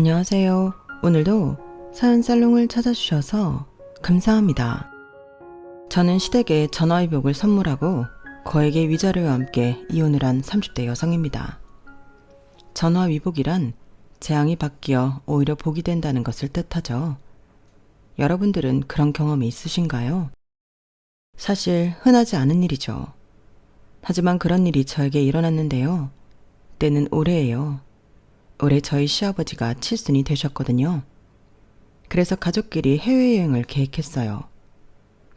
안녕하세요. 오늘도 사연살롱을 찾아주셔서 감사합니다. 저는 시댁에 전화위복을 선물하고 거액의 위자료와 함께 이혼을 한 30대 여성입니다. 전화위복이란 재앙이 바뀌어 오히려 복이 된다는 것을 뜻하죠. 여러분들은 그런 경험이 있으신가요? 사실 흔하지 않은 일이죠. 하지만 그런 일이 저에게 일어났는데요. 때는 올해예요. 올해 저희 시아버지가 칠순이 되셨거든요. 그래서 가족끼리 해외여행을 계획했어요.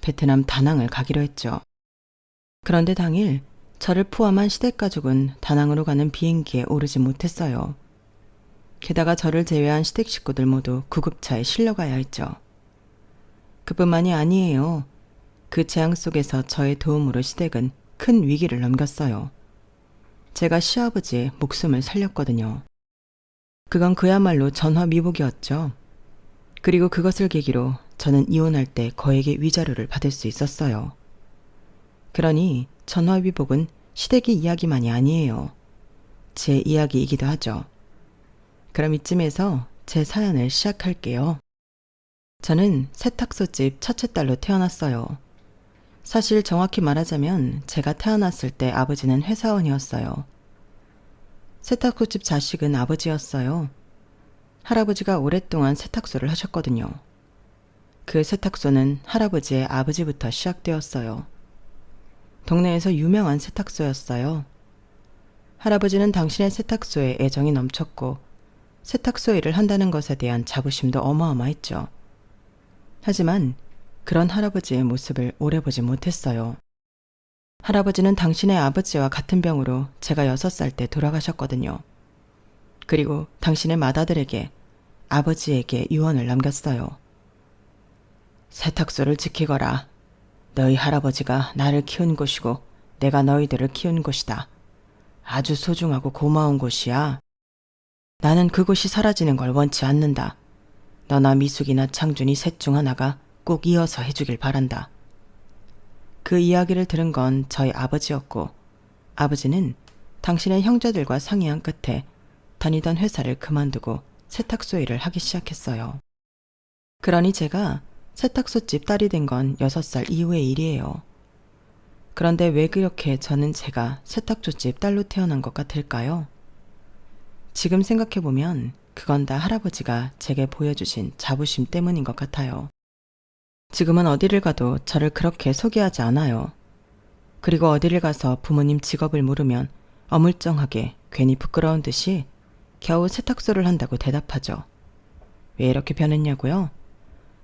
베트남 다낭을 가기로 했죠. 그런데 당일 저를 포함한 시댁가족은 다낭으로 가는 비행기에 오르지 못했어요. 게다가 저를 제외한 시댁 식구들 모두 구급차에 실려가야 했죠. 그뿐만이 아니에요. 그 재앙 속에서 저의 도움으로 시댁은 큰 위기를 넘겼어요. 제가 시아버지의 목숨을 살렸거든요. 그건 그야말로 전화위복이었죠. 그리고 그것을 계기로 저는 이혼할 때 거액의 위자료를 받을 수 있었어요. 그러니 전화위복은 시댁의 이야기만이 아니에요. 제 이야기이기도 하죠. 그럼 이쯤에서 제 사연을 시작할게요. 저는 세탁소집 첫째 딸로 태어났어요. 사실 정확히 말하자면 제가 태어났을 때 아버지는 회사원이었어요. 세탁소집 자식은 아버지였어요. 할아버지가 오랫동안 세탁소를 하셨거든요. 그 세탁소는 할아버지의 아버지부터 시작되었어요. 동네에서 유명한 세탁소였어요. 할아버지는 당신의 세탁소에 애정이 넘쳤고 세탁소 일을 한다는 것에 대한 자부심도 어마어마했죠. 하지만 그런 할아버지의 모습을 오래 보지 못했어요. 할아버지는 당신의 아버지와 같은 병으로 제가 6살 때 돌아가셨거든요. 그리고 당신의 맏아들에게 아버지에게 유언을 남겼어요. 세탁소를 지키거라. 너희 할아버지가 나를 키운 곳이고 내가 너희들을 키운 곳이다. 아주 소중하고 고마운 곳이야. 나는 그곳이 사라지는 걸 원치 않는다. 너나 미숙이나 창준이 셋 중 하나가 꼭 이어서 해주길 바란다. 그 이야기를 들은 건 저희 아버지였고 아버지는 당신의 형제들과 상의한 끝에 다니던 회사를 그만두고 세탁소 일을 하기 시작했어요. 그러니 제가 세탁소집 딸이 된 건 6살 이후의 일이에요. 그런데 왜 그렇게 저는 제가 세탁소집 딸로 태어난 것 같을까요? 지금 생각해보면 그건 다 할아버지가 제게 보여주신 자부심 때문인 것 같아요. 지금은 어디를 가도 저를 그렇게 소개하지 않아요. 그리고 어디를 가서 부모님 직업을 물으면 어물쩡하게 괜히 부끄러운 듯이 겨우 세탁소를 한다고 대답하죠. 왜 이렇게 변했냐고요?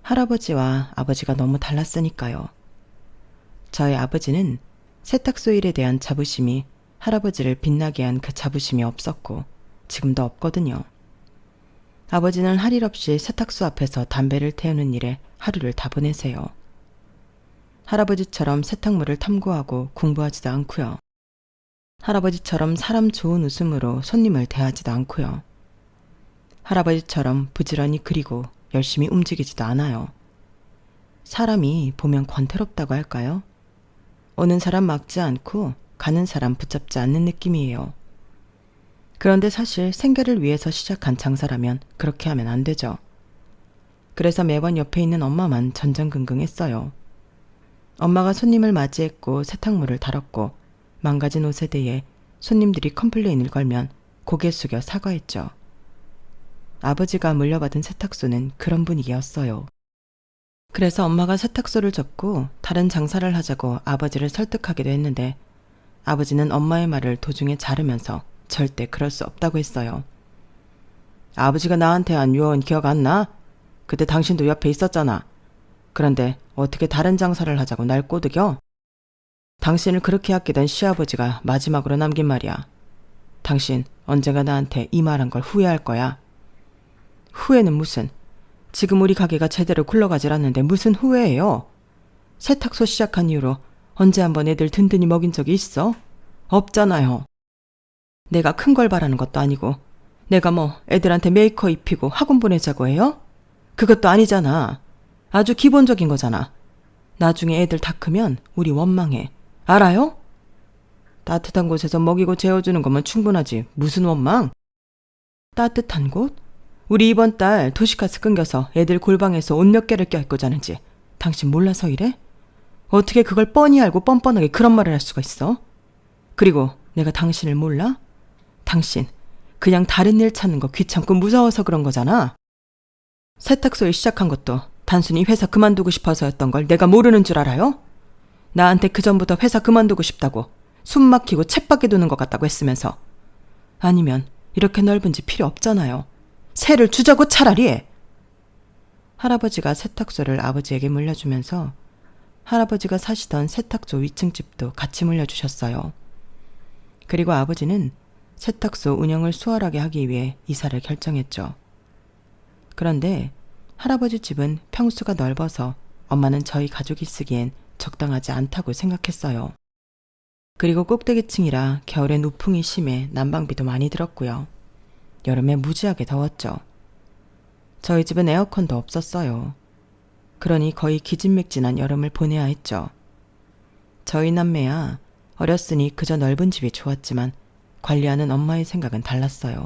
할아버지와 아버지가 너무 달랐으니까요. 저희 아버지는 세탁소 일에 대한 자부심이 할아버지를 빛나게 한 그 자부심이 없었고 지금도 없거든요. 아버지는 할 일 없이 세탁소 앞에서 담배를 태우는 일에 하루를 다 보내세요. 할아버지처럼 세탁물을 탐구하고 공부하지도 않고요. 할아버지처럼 사람 좋은 웃음으로 손님을 대하지도 않고요. 할아버지처럼 부지런히 그리고 열심히 움직이지도 않아요. 사람이 보면 권태롭다고 할까요? 오는 사람 막지 않고 가는 사람 붙잡지 않는 느낌이에요. 그런데 사실 생계를 위해서 시작한 장사라면 그렇게 하면 안 되죠. 그래서 매번 옆에 있는 엄마만 전전긍긍했어요. 엄마가 손님을 맞이했고 세탁물을 달았고 망가진 옷에 대해 손님들이 컴플레인을 걸면 고개 숙여 사과했죠. 아버지가 물려받은 세탁소는 그런 분위기였어요. 그래서 엄마가 세탁소를 접고 다른 장사를 하자고 아버지를 설득하기도 했는데 아버지는 엄마의 말을 도중에 자르면서 절대 그럴 수 없다고 했어요. 아버지가 나한테 한 유언 기억 안 나? 그때 당신도 옆에 있었잖아. 그런데 어떻게 다른 장사를 하자고 날 꼬드겨? 당신을 그렇게 아끼던 시아버지가 마지막으로 남긴 말이야. 당신 언젠가 나한테 이 말한 걸 후회할 거야. 후회는 무슨. 지금 우리 가게가 제대로 굴러가질 않는데 무슨 후회예요? 세탁소 시작한 이후로 언제 한번 애들 든든히 먹인 적이 있어? 없잖아요. 내가 큰 걸 바라는 것도 아니고 내가 뭐 애들한테 메이커 입히고 학원 보내자고 해요? 그것도 아니잖아. 아주 기본적인 거잖아. 나중에 애들 다 크면 우리 원망해. 알아요? 따뜻한 곳에서 먹이고 재워주는 거면 충분하지. 무슨 원망? 따뜻한 곳? 우리 이번 달 도시가스 끊겨서 애들 골방에서 옷 몇 개를 껴입고 자는지 당신 몰라서 이래? 어떻게 그걸 뻔히 알고 뻔뻔하게 그런 말을 할 수가 있어? 그리고 내가 당신을 몰라? 당신 그냥 다른 일 찾는 거 귀찮고 무서워서 그런 거잖아. 세탁소 일 시작한 것도 단순히 회사 그만두고 싶어서였던 걸 내가 모르는 줄 알아요? 나한테 그전부터 회사 그만두고 싶다고 숨 막히고 쳇바퀴 도는 것 같다고 했으면서. 아니면 이렇게 넓은 집 필요 없잖아요. 새를 주자고 차라리. 할아버지가 세탁소를 아버지에게 물려주면서 할아버지가 사시던 세탁소 위층 집도 같이 물려주셨어요. 그리고 아버지는 세탁소 운영을 수월하게 하기 위해 이사를 결정했죠. 그런데 할아버지 집은 평수가 넓어서 엄마는 저희 가족이 쓰기엔 적당하지 않다고 생각했어요. 그리고 꼭대기층이라 겨울엔 우풍이 심해 난방비도 많이 들었고요. 여름에 무지하게 더웠죠. 저희 집은 에어컨도 없었어요. 그러니 거의 기진맥진한 여름을 보내야 했죠. 저희 남매야 어렸으니 그저 넓은 집이 좋았지만 관리하는 엄마의 생각은 달랐어요.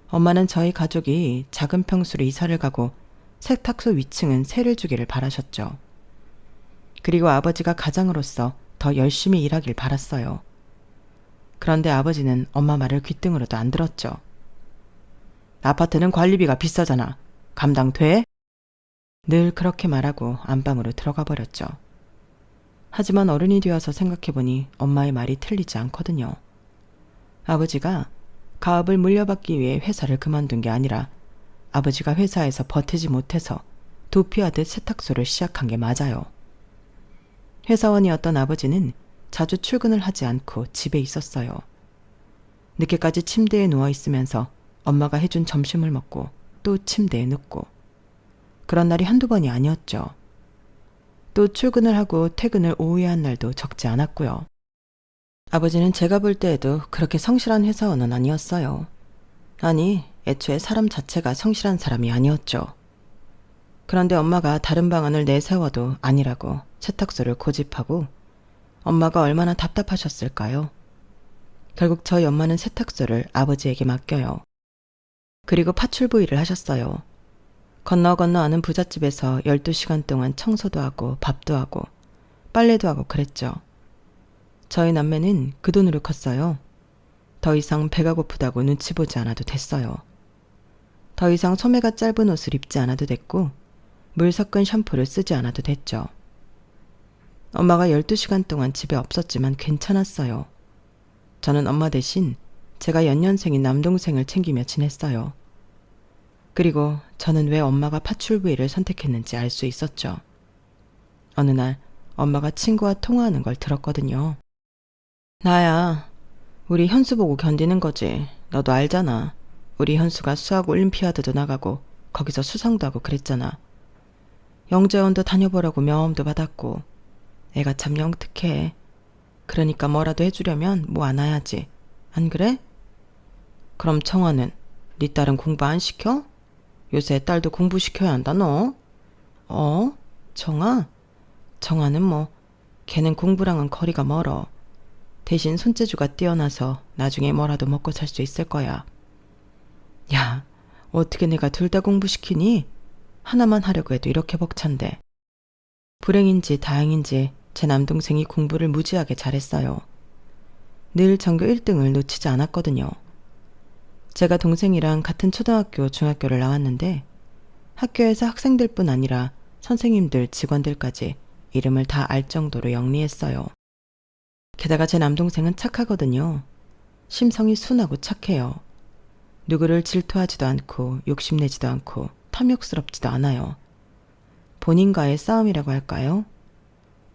엄마는 저희 가족이 작은 평수로 이사를 가고 세탁소 위층은 새를 주기를 바라셨죠. 그리고 아버지가 가장으로서 더 열심히 일하길 바랐어요. 그런데 아버지는 엄마 말을 귓등으로도 안 들었죠. 아파트는 관리비가 비싸잖아. 감당 돼? 늘 그렇게 말하고 안방으로 들어가 버렸죠. 하지만 어른이 되어서 생각해보니 엄마의 말이 틀리지 않거든요. 아버지가 가업을 물려받기 위해 회사를 그만둔 게 아니라 아버지가 회사에서 버티지 못해서 도피하듯 세탁소를 시작한 게 맞아요. 회사원이었던 아버지는 자주 출근을 하지 않고 집에 있었어요. 늦게까지 침대에 누워 있으면서 엄마가 해준 점심을 먹고 또 침대에 눕고. 그런 날이 한두 번이 아니었죠. 또 출근을 하고 퇴근을 오후에 한 날도 적지 않았고요. 아버지는 제가 볼 때에도 그렇게 성실한 회사원은 아니었어요. 아니, 애초에 사람 자체가 성실한 사람이 아니었죠. 그런데 엄마가 다른 방안을 내세워도 아니라고 세탁소를 고집하고 엄마가 얼마나 답답하셨을까요? 결국 저희 엄마는 세탁소를 아버지에게 맡겨요. 그리고 파출부 일을 하셨어요. 건너 아는 부잣집에서 12시간 동안 청소도 하고 밥도 하고 빨래도 하고 그랬죠. 저희 남매는 그 돈으로 컸어요. 더 이상 배가 고프다고 눈치 보지 않아도 됐어요. 더 이상 소매가 짧은 옷을 입지 않아도 됐고 물 섞은 샴푸를 쓰지 않아도 됐죠. 엄마가 12시간 동안 집에 없었지만 괜찮았어요. 저는 엄마 대신 제가 연년생인 남동생을 챙기며 지냈어요. 그리고 저는 왜 엄마가 파출부 일을 선택했는지 알 수 있었죠. 어느 날 엄마가 친구와 통화하는 걸 들었거든요. 나야, 우리 현수 보고 견디는 거지. 너도 알잖아. 우리 현수가 수학 올림피아드도 나가고 거기서 수상도 하고 그랬잖아. 영재원도 다녀보라고 명함도 받았고. 애가 참 영특해. 그러니까 뭐라도 해주려면 뭐 안 와야지. 안 그래? 그럼 청아는 네 딸은 공부 안 시켜? 요새 딸도 공부시켜야 한다 너. 청아? 청아는 뭐 걔는 공부랑은 거리가 멀어. 대신 손재주가 뛰어나서 나중에 뭐라도 먹고 살 수 있을 거야. 야, 어떻게 내가 둘 다 공부시키니? 하나만 하려고 해도 이렇게 벅찬데. 불행인지 다행인지 제 남동생이 공부를 무지하게 잘했어요. 늘 전교 1등을 놓치지 않았거든요. 제가 동생이랑 같은 초등학교, 중학교를 나왔는데 학교에서 학생들뿐 아니라 선생님들, 직원들까지 이름을 다 알 정도로 영리했어요. 게다가 제 남동생은 착하거든요. 심성이 순하고 착해요. 누구를 질투하지도 않고 욕심내지도 않고 탐욕스럽지도 않아요. 본인과의 싸움이라고 할까요?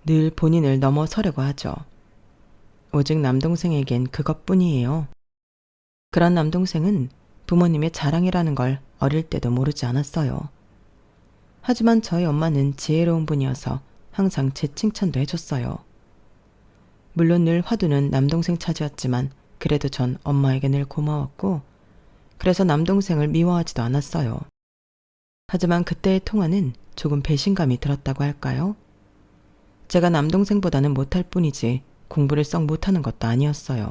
늘 본인을 넘어서려고 하죠. 오직 남동생에겐 그것뿐이에요. 그런 남동생은 부모님의 자랑이라는 걸 어릴 때도 모르지 않았어요. 하지만 저희 엄마는 지혜로운 분이어서 항상 제 칭찬도 해줬어요. 물론 늘 화두는 남동생 차지였지만 그래도 전 엄마에게 늘 고마웠고 그래서 남동생을 미워하지도 않았어요. 하지만 그때의 통화는 조금 배신감이 들었다고 할까요? 제가 남동생보다는 못할 뿐이지 공부를 썩 못하는 것도 아니었어요.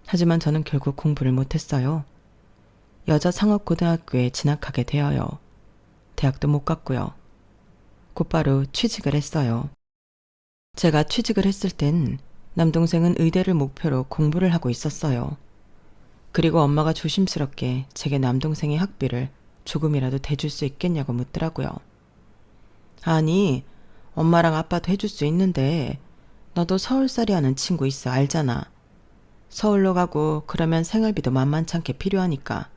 하지만 저는 결국 공부를 못했어요. 여자 상업고등학교에 진학하게 되어요. 대학도 못 갔고요. 곧바로 취직을 했어요. 제가 취직을 했을 땐 남동생은 의대를 목표로 공부를 하고 있었어요. 그리고 엄마가 조심스럽게 제게 남동생의 학비를 조금이라도 대줄 수 있겠냐고 묻더라고요. 아니, 엄마랑 아빠도 해줄 수 있는데 너도 서울살이 하는 친구 있어 알잖아. 서울로 가고 그러면 생활비도 만만찮게 필요하니까.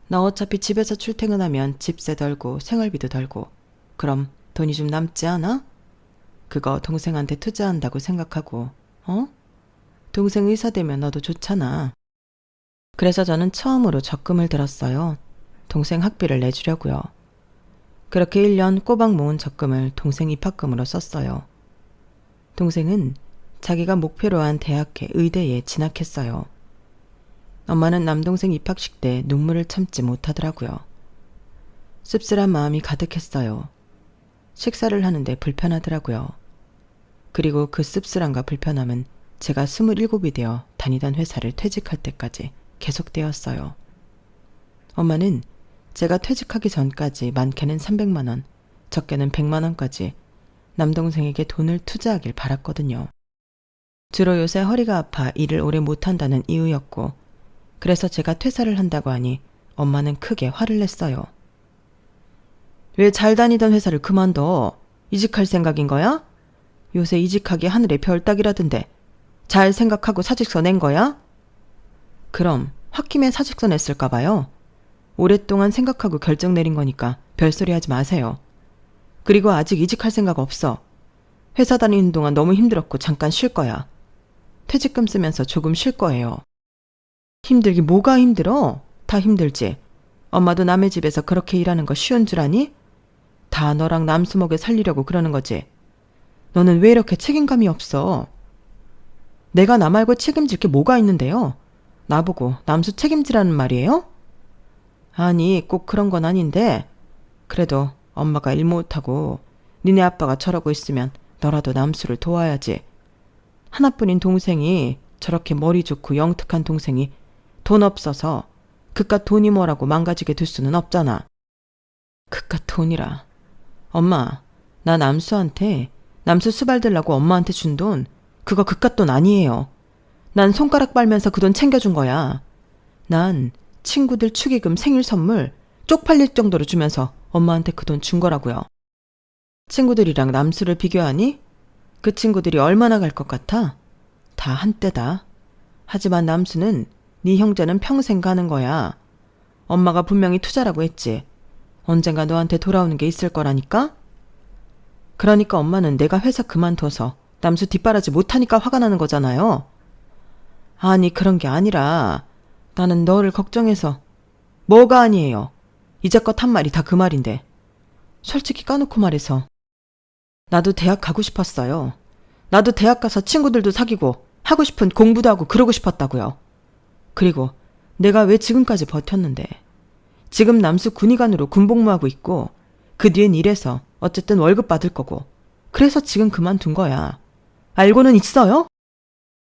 나 어차피 집에서 출퇴근하면 집세 덜고 생활비도 덜고 그럼 돈이 좀 남지 않아? 그거 동생한테 투자한다고 생각하고, 어? 동생 의사 되면 너도 좋잖아. 그래서 저는 처음으로 적금을 들었어요. 동생 학비를 내주려고요. 그렇게 1년 꼬박 모은 적금을 동생 입학금으로 썼어요. 동생은 자기가 목표로 한 대학의 의대에 진학했어요. 엄마는 남동생 입학식 때 눈물을 참지 못하더라고요. 씁쓸한 마음이 가득했어요. 식사를 하는데 불편하더라고요. 그리고 그 씁쓸함과 불편함은 제가 27이 되어 다니던 회사를 퇴직할 때까지 계속되었어요. 엄마는 제가 퇴직하기 전까지 많게는 300만 원, 적게는 100만 원까지 남동생에게 돈을 투자하길 바랐거든요. 주로 요새 허리가 아파 일을 오래 못한다는 이유였고, 그래서 제가 퇴사를 한다고 하니 엄마는 크게 화를 냈어요. 왜 잘 다니던 회사를 그만둬? 이직할 생각인 거야? 요새 이직하기 하늘의 별 따기라던데 잘 생각하고 사직서 낸 거야? 그럼 홧김에 사직서 냈을까 봐요. 오랫동안 생각하고 결정 내린 거니까 별소리 하지 마세요. 그리고 아직 이직할 생각 없어. 회사 다니는 동안 너무 힘들었고 잠깐 쉴 거야. 퇴직금 쓰면서 조금 쉴 거예요. 힘들기 뭐가 힘들어? 다 힘들지. 엄마도 남의 집에서 그렇게 일하는 거 쉬운 줄 아니? 다 너랑 남수 먹여 살리려고 그러는 거지. 너는 왜 이렇게 책임감이 없어? 내가 나 말고 책임질 게 뭐가 있는데요? 나보고 남수 책임지라는 말이에요? 아니, 꼭 그런 건 아닌데 그래도 엄마가 일 못하고 니네 아빠가 저러고 있으면 너라도 남수를 도와야지. 하나뿐인 동생이, 저렇게 머리 좋고 영특한 동생이 돈 없어서 그깟 돈이 뭐라고 망가지게 둘 수는 없잖아. 그깟 돈이라. 엄마, 나 남수한테 남수 수발 들라고 엄마한테 준 돈 그거 그깟 돈 아니에요. 난 손가락 빨면서 그 돈 챙겨준 거야. 난 친구들 축의금 생일 선물 쪽팔릴 정도로 주면서 엄마한테 그 돈 준 거라고요. 친구들이랑 남수를 비교하니? 그 친구들이 얼마나 갈 것 같아? 다 한때다. 하지만 남수는 네 형제는 평생 가는 거야. 엄마가 분명히 투자라고 했지. 언젠가 너한테 돌아오는 게 있을 거라니까? 그러니까 엄마는 내가 회사 그만둬서 남수 뒷바라지 못하니까 화가 나는 거잖아요. 아니, 그런 게 아니라 나는 너를 걱정해서. 뭐가 아니에요. 이제껏 한 말이 다 그 말인데. 솔직히 까놓고 말해서 나도 대학 가고 싶었어요. 나도 대학 가서 친구들도 사귀고 하고 싶은 공부도 하고 그러고 싶었다고요. 그리고 내가 왜 지금까지 버텼는데. 지금 남수 군의관으로 군복무하고 있고 그 뒤엔 일해서 어쨌든 월급 받을 거고 그래서 지금 그만둔 거야. 알고는 있어요?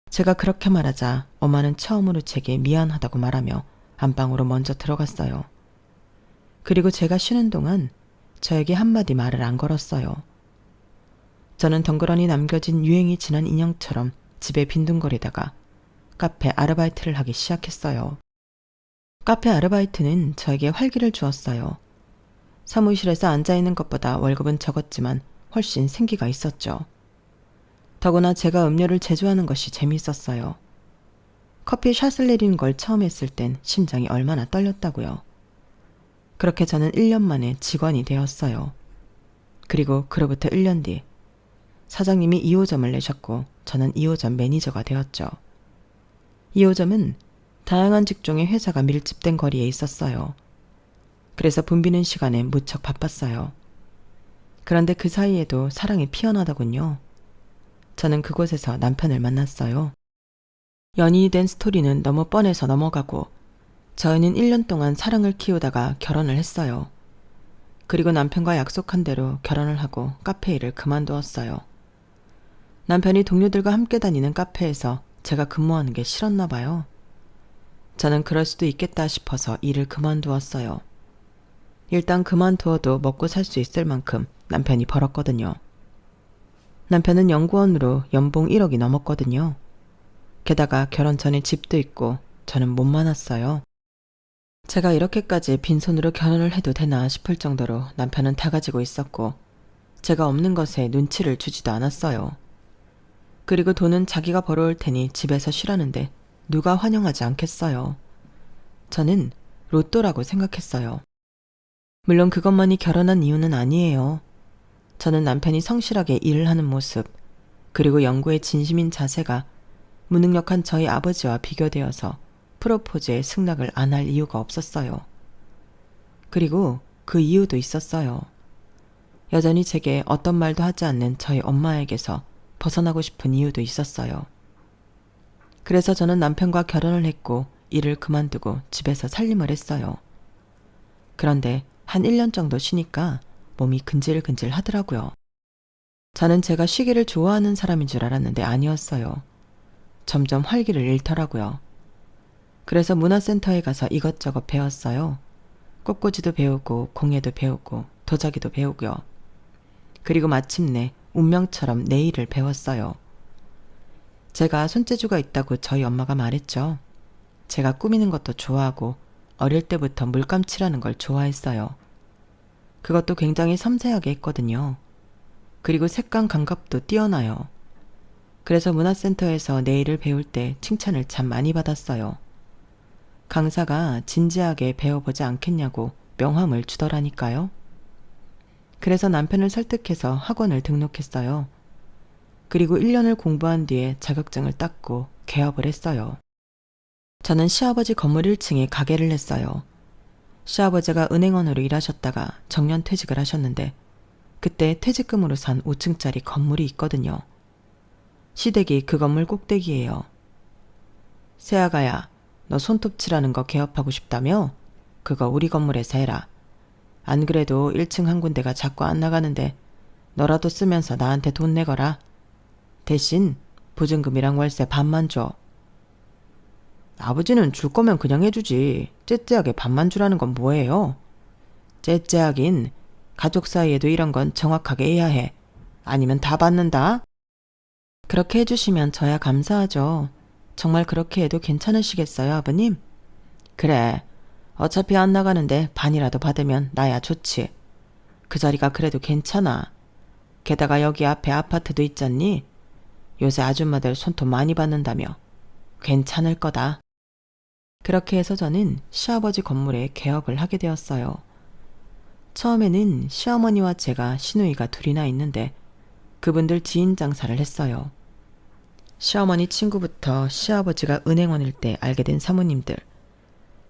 제가 그렇게 말하자 엄마는 처음으로 제게 미안하다고 말하며 안방으로 먼저 들어갔어요. 그리고 제가 쉬는 동안 저에게 한마디 말을 안 걸었어요. 저는 덩그러니 남겨진 유행이 지난 인형처럼 집에 빈둥거리다가 카페 아르바이트를 하기 시작했어요. 카페 아르바이트는 저에게 활기를 주었어요. 사무실에서 앉아있는 것보다 월급은 적었지만 훨씬 생기가 있었죠. 더구나 제가 음료를 제조하는 것이 재미있었어요. 커피 샷을 내리는 걸 처음 했을 땐 심장이 얼마나 떨렸다고요. 그렇게 저는 1년 만에 직원이 되었어요. 그리고 그로부터 1년 뒤 사장님이 2호점을 내셨고 저는 2호점 매니저가 되었죠. 2호점은 다양한 직종의 회사가 밀집된 거리에 있었어요. 그래서 붐비는 시간에 무척 바빴어요. 그런데 그 사이에도 사랑이 피어나더군요. 저는 그곳에서 남편을 만났어요. 연인이 된 스토리는 너무 뻔해서 넘어가고 저희는 1년 동안 사랑을 키우다가 결혼을 했어요. 그리고 남편과 약속한 대로 결혼을 하고 카페 일을 그만두었어요. 남편이 동료들과 함께 다니는 카페에서 제가 근무하는 게 싫었나 봐요. 저는 그럴 수도 있겠다 싶어서 일을 그만두었어요. 일단 그만두어도 먹고 살 수 있을 만큼 남편이 벌었거든요. 남편은 연구원으로 연봉 1억이 넘었거든요. 게다가 결혼 전에 집도 있고 저는 못 많았어요. 제가 이렇게까지 빈손으로 결혼을 해도 되나 싶을 정도로 남편은 다 가지고 있었고 제가 없는 것에 눈치를 주지도 않았어요. 그리고 돈은 자기가 벌어올 테니 집에서 쉬라는데 누가 환영하지 않겠어요. 저는 로또라고 생각했어요. 물론 그것만이 결혼한 이유는 아니에요. 저는 남편이 성실하게 일을 하는 모습, 그리고 연구에 진심인 자세가 무능력한 저희 아버지와 비교되어서 프로포즈에 승낙을 안 할 이유가 없었어요. 그리고 그 이유도 있었어요. 여전히 제게 어떤 말도 하지 않는 저희 엄마에게서 벗어나고 싶은 이유도 있었어요. 그래서 저는 남편과 결혼을 했고 일을 그만두고 집에서 살림을 했어요. 그런데 한 1년 정도 쉬니까 몸이 근질근질 하더라고요. 저는 제가 쉬기를 좋아하는 사람인 줄 알았는데 아니었어요. 점점 활기를 잃더라고요. 그래서 문화센터에 가서 이것저것 배웠어요. 꽃꽂이도 배우고 공예도 배우고 도자기도 배우고요. 그리고 마침내 운명처럼 네일을 배웠어요. 제가 손재주가 있다고 저희 엄마가 말했죠. 제가 꾸미는 것도 좋아하고 어릴 때부터 물감 칠하는 걸 좋아했어요. 그것도 굉장히 섬세하게 했거든요. 그리고 색감 감각도 뛰어나요. 그래서 문화센터에서 네일을 배울 때 칭찬을 참 많이 받았어요. 강사가 진지하게 배워보지 않겠냐고 명함을 주더라니까요. 그래서 남편을 설득해서 학원을 등록했어요. 그리고 1년을 공부한 뒤에 자격증을 땄고 개업을 했어요. 저는 시아버지 건물 1층에 가게를 했어요. 시아버지가 은행원으로 일하셨다가 정년 퇴직을 하셨는데 그때 퇴직금으로 산 5층짜리 건물이 있거든요. 시댁이 그 건물 꼭대기예요. 새아가야, 너 손톱 칠하는 거 개업하고 싶다며? 그거 우리 건물에서 해라. 안 그래도 1층 한 군데가 자꾸 안 나가는데 너라도 쓰면서 나한테 돈 내거라. 대신 보증금이랑 월세 반만 줘. 아버지는 줄 거면 그냥 해주지. 째째하게 반만 주라는 건 뭐예요? 째째하긴 가족 사이에도 이런 건 정확하게 해야 해. 아니면 다 받는다. 그렇게 해주시면 저야 감사하죠. 정말 그렇게 해도 괜찮으시겠어요, 아버님? 그래. 어차피 안 나가는데 반이라도 받으면 나야 좋지. 그 자리가 그래도 괜찮아. 게다가 여기 앞에 아파트도 있잖니? 요새 아줌마들 손톱 많이 받는다며. 괜찮을 거다. 그렇게 해서 저는 시아버지 건물에 개업을 하게 되었어요. 처음에는 시어머니와 제가 시누이가 둘이나 있는데 그분들 지인 장사를 했어요. 시어머니 친구부터 시아버지가 은행원일 때 알게 된 사모님들,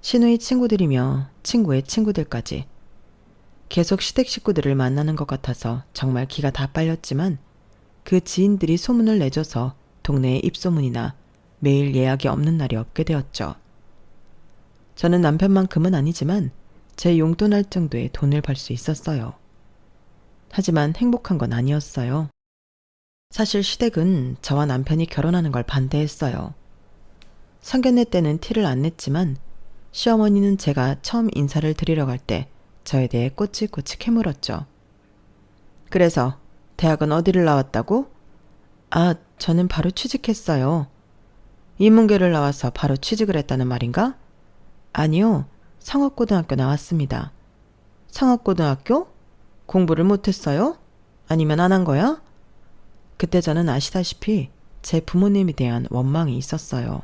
시누이 친구들이며 친구의 친구들까지 계속 시댁 식구들을 만나는 것 같아서 정말 기가 다 빨렸지만 그 지인들이 소문을 내줘서 동네에 입소문이나 매일 예약이 없는 날이 없게 되었죠. 저는 남편만큼은 아니지만 제 용돈할 정도의 돈을 벌 수 있었어요. 하지만 행복한 건 아니었어요. 사실 시댁은 저와 남편이 결혼하는 걸 반대했어요. 상견례 때는 티를 안 냈지만 시어머니는 제가 처음 인사를 드리러 갈 때 저에 대해 꼬치꼬치 캐물었죠. 그래서 대학은 어디를 나왔다고? 아, 저는 바로 취직했어요. 인문계를 나와서 바로 취직을 했다는 말인가? 아니요, 상업고등학교 나왔습니다. 상업고등학교? 공부를 못했어요? 아니면 안 한 거야? 그때 저는 아시다시피 제 부모님에 대한 원망이 있었어요.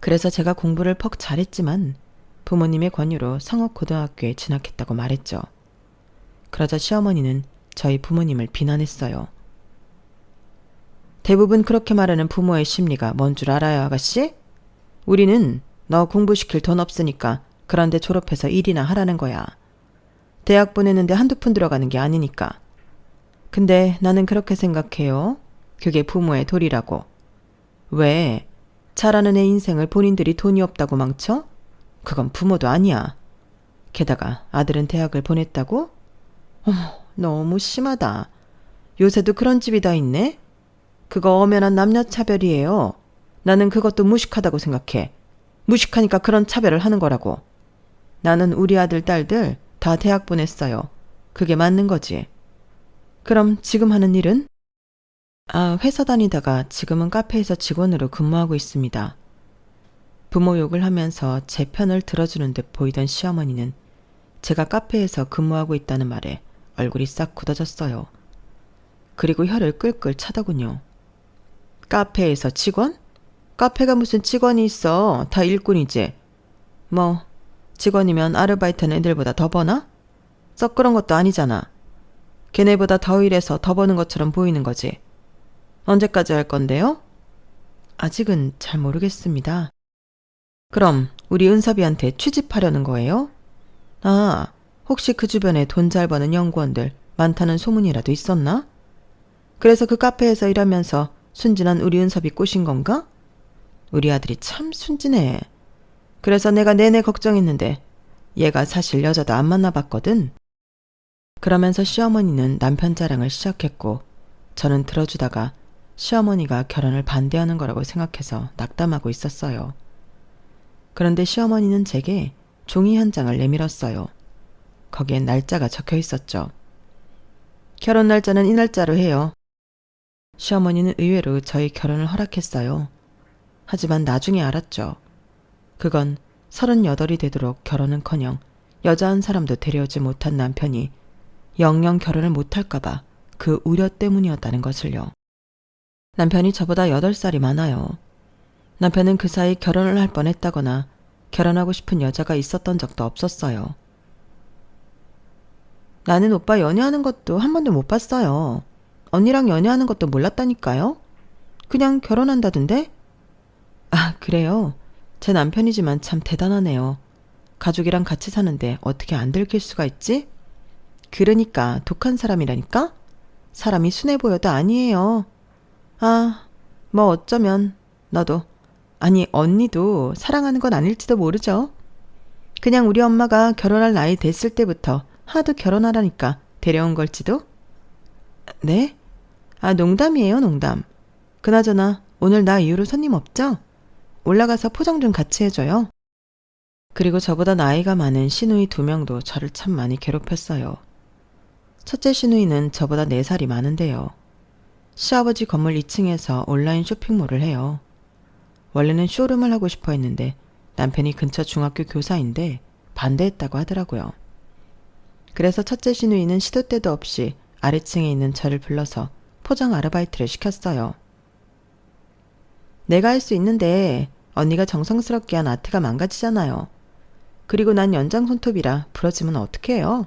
그래서 제가 공부를 퍽 잘했지만 부모님의 권유로 상업고등학교에 진학했다고 말했죠. 그러자 시어머니는 저희 부모님을 비난했어요. 대부분 그렇게 말하는 부모의 심리가 뭔 줄 알아요, 아가씨? 우리는 너 공부시킬 돈 없으니까 그런데 졸업해서 일이나 하라는 거야. 대학 보내는데 한두 푼 들어가는 게 아니니까. 근데 나는 그렇게 생각해요. 그게 부모의 도리라고. 왜? 잘하는 애 인생을 본인들이 돈이 없다고 망쳐? 그건 부모도 아니야. 게다가 아들은 대학을 보냈다고? 너무 심하다. 요새도 그런 집이 다 있네? 그거 엄연한 남녀차별이에요. 나는 그것도 무식하다고 생각해. 무식하니까 그런 차별을 하는 거라고. 나는 우리 아들, 딸들 다 대학 보냈어요. 그게 맞는 거지. 그럼 지금 하는 일은? 회사 다니다가 지금은 카페에서 직원으로 근무하고 있습니다. 부모 욕을 하면서 제 편을 들어주는 듯 보이던 시어머니는 제가 카페에서 근무하고 있다는 말에 얼굴이 싹 굳어졌어요. 그리고 혀를 끌끌 차더군요. 카페에서 직원? 카페가 무슨 직원이 있어. 다 일꾼이지. 뭐 직원이면 아르바이트는 애들보다 더 버나? 썩 그런 것도 아니잖아. 걔네보다 더 일해서 더 버는 것처럼 보이는 거지. 언제까지 할 건데요? 아직은 잘 모르겠습니다. 그럼 우리 은섭이한테 취직하려는 거예요? 혹시 그 주변에 돈 잘 버는 연구원들 많다는 소문이라도 있었나? 그래서 그 카페에서 일하면서 순진한 우리 은섭이 꼬신 건가? 우리 아들이 참 순진해. 그래서 내가 내내 걱정했는데 얘가 사실 여자도 안 만나봤거든. 그러면서 시어머니는 남편 자랑을 시작했고 저는 들어주다가 시어머니가 결혼을 반대하는 거라고 생각해서 낙담하고 있었어요. 그런데 시어머니는 제게 종이 한 장을 내밀었어요. 거기엔 날짜가 적혀 있었죠. 결혼 날짜는 이 날짜로 해요. 시어머니는 의외로 저희 결혼을 허락했어요. 하지만 나중에 알았죠. 그건 38이 되도록 결혼은커녕 여자 한 사람도 데려오지 못한 남편이 영영 결혼을 못할까봐 그 우려 때문이었다는 것을요. 남편이 저보다 8살이 많아요. 남편은 그 사이 결혼을 할 뻔했다거나 결혼하고 싶은 여자가 있었던 적도 없었어요. 나는 오빠 연애하는 것도 한 번도 못 봤어요. 언니랑 연애하는 것도 몰랐다니까요. 그냥 결혼한다던데? 그래요? 제 남편이지만 참 대단하네요. 가족이랑 같이 사는데 어떻게 안 들킬 수가 있지? 그러니까 독한 사람이라니까? 사람이 순해 보여도 아니에요. 뭐 어쩌면 너도, 아니 언니도 사랑하는 건 아닐지도 모르죠. 그냥 우리 엄마가 결혼할 나이 됐을 때부터 하도 결혼하라니까 데려온 걸지도? 네? 농담이에요, 농담. 그나저나 오늘 나 이후로 손님 없죠? 올라가서 포장 좀 같이 해줘요. 그리고 저보다 나이가 많은 시누이 2명도 저를 참 많이 괴롭혔어요. 첫째 시누이는 저보다 4살이 많은데요. 시아버지 건물 2층에서 온라인 쇼핑몰을 해요. 원래는 쇼룸을 하고 싶어 했는데 남편이 근처 중학교 교사인데 반대했다고 하더라고요. 그래서 첫째 시누이는 시도 때도 없이 아래층에 있는 저를 불러서 포장 아르바이트를 시켰어요. 내가 할 수 있는데 언니가 정성스럽게 한 아트가 망가지잖아요. 그리고 난 연장 손톱이라 부러지면 어떡해요?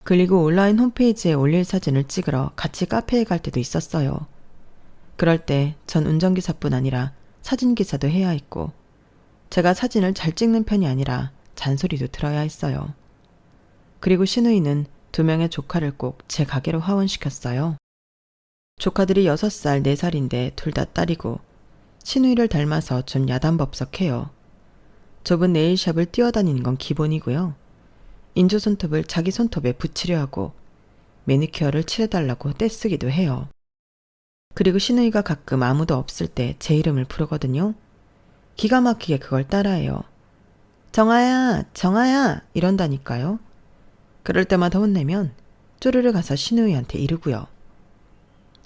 그리고 온라인 홈페이지에 올릴 사진을 찍으러 같이 카페에 갈 때도 있었어요. 그럴 때 전 운전기사뿐 아니라 사진기사도 해야 했고 제가 사진을 잘 찍는 편이 아니라 잔소리도 들어야 했어요. 그리고 시누이는 2명의 조카를 꼭 제 가게로 하원시켰어요. 조카들이 6살, 4살인데 둘 다 딸이고 시누이를 닮아서 좀 야단법석해요. 좁은 네일샵을 뛰어다니는 건 기본이고요. 인조 손톱을 자기 손톱에 붙이려 하고 매니큐어를 칠해달라고 떼쓰기도 해요. 그리고 시누이가 가끔 아무도 없을 때 제 이름을 부르거든요. 기가 막히게 그걸 따라해요. 정아야, 정아야 이런다니까요. 그럴 때마다 혼내면 쪼르르 가서 시누이한테 이르고요.